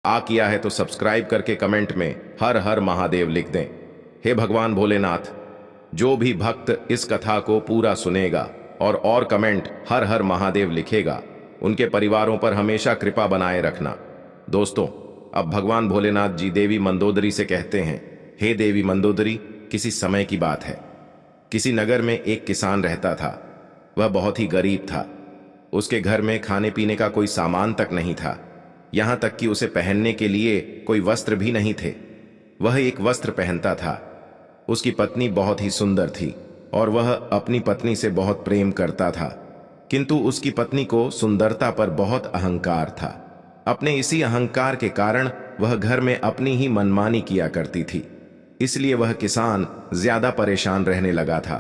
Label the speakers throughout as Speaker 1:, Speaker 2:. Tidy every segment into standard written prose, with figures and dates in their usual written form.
Speaker 1: किया है तो सब्सक्राइब करके कमेंट में हर हर महादेव लिख दें। हे भगवान भोलेनाथ, जो भी भक्त इस कथा को पूरा सुनेगा और कमेंट हर हर महादेव लिखेगा, उनके परिवारों पर हमेशा कृपा बनाए रखना। दोस्तों, अब भगवान भोलेनाथ जी देवी मंदोदरी से कहते हैं, हे देवी मंदोदरी, किसी समय की बात है। किसी नगर में एक किसान रहता था। वह बहुत ही गरीब था। उसके घर में खाने पीने का कोई सामान तक नहीं था। यहां तक कि उसे पहनने के लिए कोई वस्त्र भी नहीं थे। वह एक वस्त्र पहनता था। उसकी पत्नी बहुत ही सुंदर थी और वह अपनी पत्नी से बहुत प्रेम करता था, किंतु उसकी पत्नी को सुंदरता पर बहुत अहंकार था। अपने इसी अहंकार के कारण वह घर में अपनी ही मनमानी किया करती थी। इसलिए वह किसान ज्यादा परेशान रहने लगा था,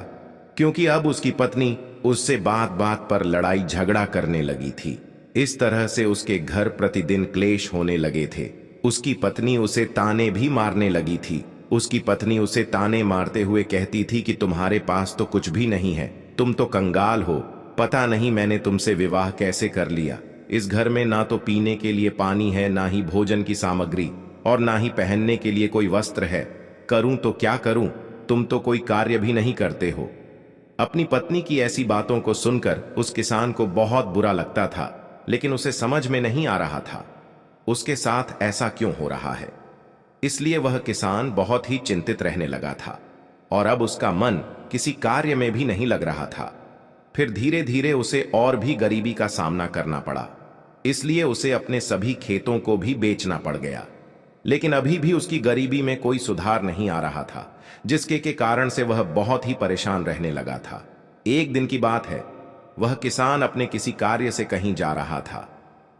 Speaker 1: क्योंकि अब उसकी पत्नी उससे बात बात पर लड़ाई झगड़ा करने लगी थी। इस तरह से उसके घर प्रतिदिन क्लेश होने लगे थे। उसकी पत्नी उसे ताने भी मारने लगी थी। उसकी पत्नी उसे ताने मारते हुए कहती थी कि तुम्हारे पास तो कुछ भी नहीं है, तुम तो कंगाल हो, पता नहीं मैंने तुमसे विवाह कैसे कर लिया। इस घर में ना तो पीने के लिए पानी है, ना ही भोजन की सामग्री, और ना ही पहनने के लिए कोई वस्त्र है। करूं तो क्या करूं, तुम तो कोई कार्य भी नहीं करते हो। अपनी पत्नी की ऐसी बातों को सुनकर उस किसान को बहुत बुरा लगता था, लेकिन उसे समझ में नहीं आ रहा था उसके साथ ऐसा क्यों हो रहा है। इसलिए वह किसान बहुत ही चिंतित रहने लगा था और अब उसका मन किसी कार्य में भी नहीं लग रहा था। फिर धीरे धीरे उसे और भी गरीबी का सामना करना पड़ा। इसलिए उसे अपने सभी खेतों को भी बेचना पड़ गया। लेकिन अभी भी उसकी गरीबी में कोई सुधार नहीं आ रहा था, जिसके के कारण से वह बहुत ही परेशान रहने लगा था। एक दिन की बात है, वह किसान अपने किसी कार्य से कहीं जा रहा था।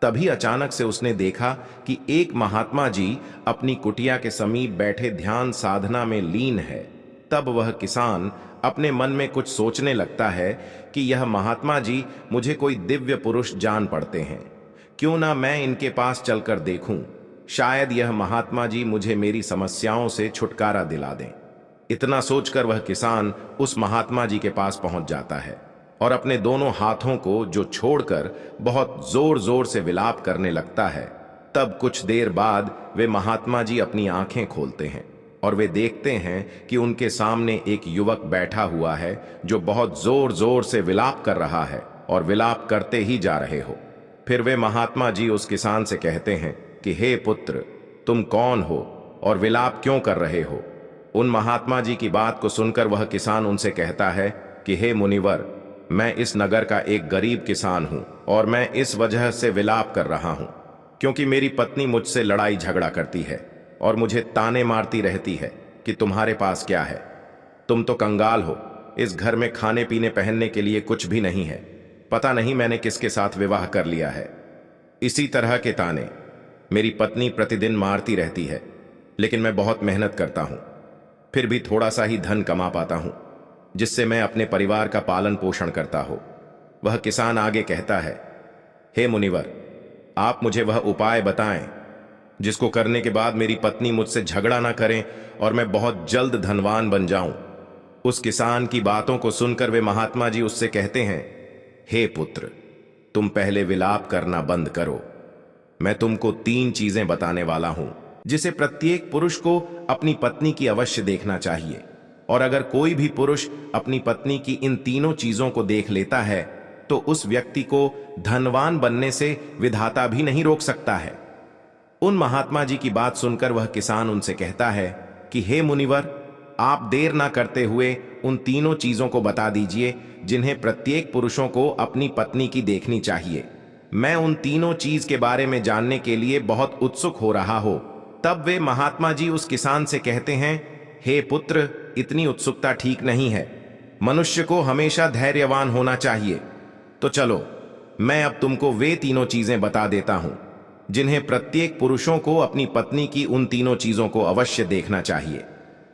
Speaker 1: तभी अचानक से उसने देखा कि एक महात्मा जी अपनी कुटिया के समीप बैठे ध्यान साधना में लीन है। तब वह किसान अपने मन में कुछ सोचने लगता है कि यह महात्मा जी मुझे कोई दिव्य पुरुष जान पड़ते हैं, क्यों ना मैं इनके पास चलकर देखूं, शायद यह महात्मा जी मुझे मेरी समस्याओं से छुटकारा दिला दें। इतना सोचकर वह किसान उस महात्मा जी के पास पहुंच जाता है और अपने दोनों हाथों को जो छोड़कर बहुत जोर जोर से विलाप करने लगता है। तब कुछ देर बाद वे महात्मा जी अपनी आंखें खोलते हैं और वे देखते हैं कि उनके सामने एक युवक बैठा हुआ है जो बहुत जोर जोर से विलाप कर रहा है और विलाप करते ही जा रहे हो। फिर वे महात्मा जी उस किसान से कहते हैं कि हे पुत्र, तुम कौन हो और विलाप क्यों कर रहे हो। उन महात्मा जी की बात को सुनकर वह किसान उनसे कहता है कि हे मुनिवर, मैं इस नगर का एक गरीब किसान हूं और मैं इस वजह से विलाप कर रहा हूं क्योंकि मेरी पत्नी मुझसे लड़ाई झगड़ा करती है और मुझे ताने मारती रहती है कि तुम्हारे पास क्या है, तुम तो कंगाल हो, इस घर में खाने पीने पहनने के लिए कुछ भी नहीं है, पता नहीं मैंने किसके साथ विवाह कर लिया है। इसी तरह के ताने मेरी पत्नी प्रतिदिन मारती रहती है, लेकिन मैं बहुत मेहनत करता हूं, फिर भी थोड़ा सा ही धन कमा पाता हूं जिससे मैं अपने परिवार का पालन पोषण करता हो। वह किसान आगे कहता है, हे मुनिवर, आप मुझे वह उपाय बताएं जिसको करने के बाद मेरी पत्नी मुझसे झगड़ा ना करें और मैं बहुत जल्द धनवान बन जाऊं। उस किसान की बातों को सुनकर वे महात्मा जी उससे कहते हैं, हे पुत्र, तुम पहले विलाप करना बंद करो। मैं तुमको 3 चीजें बताने वाला हूं जिसे प्रत्येक पुरुष को अपनी पत्नी की अवश्य देखना चाहिए, और अगर कोई भी पुरुष अपनी पत्नी की इन तीनों चीजों को देख लेता है तो उस व्यक्ति को धनवान बनने से विधाता भी नहीं रोक सकता है। उन महात्मा जी की बात सुनकर वह किसान उनसे कहता है कि हे मुनिवर, आप देर ना करते हुए उन तीनों चीजों को बता दीजिए जिन्हें प्रत्येक पुरुषों को अपनी पत्नी की देखनी चाहिए। मैं उन तीनों चीज के बारे में जानने के लिए बहुत उत्सुक हो रहा हो। तब वे महात्मा जी उस किसान से कहते हैं, हे पुत्र, इतनी उत्सुकता ठीक नहीं है, मनुष्य को हमेशा धैर्यवान होना चाहिए। तो चलो, मैं अब तुमको वे तीनों चीजें बता देता हूं जिन्हें प्रत्येक पुरुषों को अपनी पत्नी की उन तीनों चीजों को अवश्य देखना चाहिए।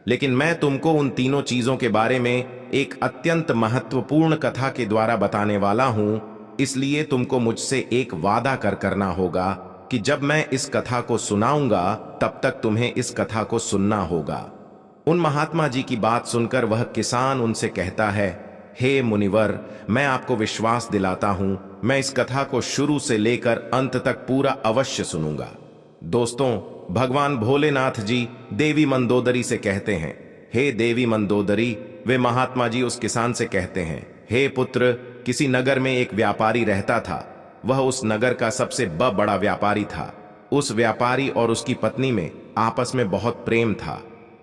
Speaker 1: लेकिन मैं तुमको उन तीनों चीजों के बारे में एक अत्यंत महत्वपूर्ण कथा के द्वारा बताने वाला हूं, इसलिए तुमको मुझसे एक वादा करना होगा कि जब मैं इस कथा को सुनाऊंगा तब तक तुम्हें इस कथा को सुनना होगा। उन महात्मा जी की बात सुनकर वह किसान उनसे कहता है, हे मुनिवर, मैं आपको विश्वास दिलाता हूं, मैं इस कथा को शुरू से लेकर अंत तक पूरा अवश्य सुनूंगा। दोस्तों, भगवान भोलेनाथ जी देवी मंदोदरी से कहते हैं, हे देवी मंदोदरी। वे महात्मा जी उस किसान से कहते हैं, हे पुत्र, किसी नगर में एक व्यापारी रहता था। वह उस नगर का सबसे बड़ा व्यापारी था। उस व्यापारी और उसकी पत्नी में आपस में बहुत प्रेम था।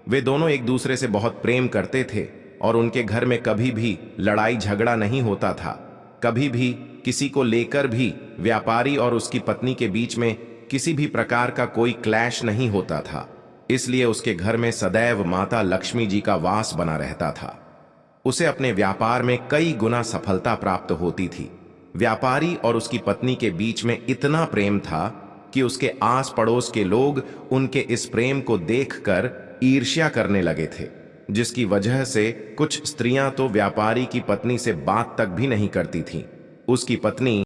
Speaker 1: वे दोनों एक दूसरे से बहुत प्रेम करते थे और उनके घर में कभी भी लड़ाई झगड़ा नहीं होता था। कभी भी किसी को लेकर भी व्यापारी और उसकी पत्नी के बीच में किसी भी प्रकार का कोई क्लैश नहीं होता था। इसलिए उसके घर में सदैव माता लक्ष्मी जी का वास बना रहता था। उसे अपने व्यापार में कई गुना सफलता प्राप्त होती थी। व्यापारी और उसकी पत्नी के बीच में इतना प्रेम था कि उसके आस पड़ोस के लोग उनके इस प्रेम को देखकर ईर्ष्या करने लगे थे, जिसकी वजह से कुछ स्त्रियां तो व्यापारी की पत्नी से बात तक भी नहीं करती थीं। उसकी पत्नी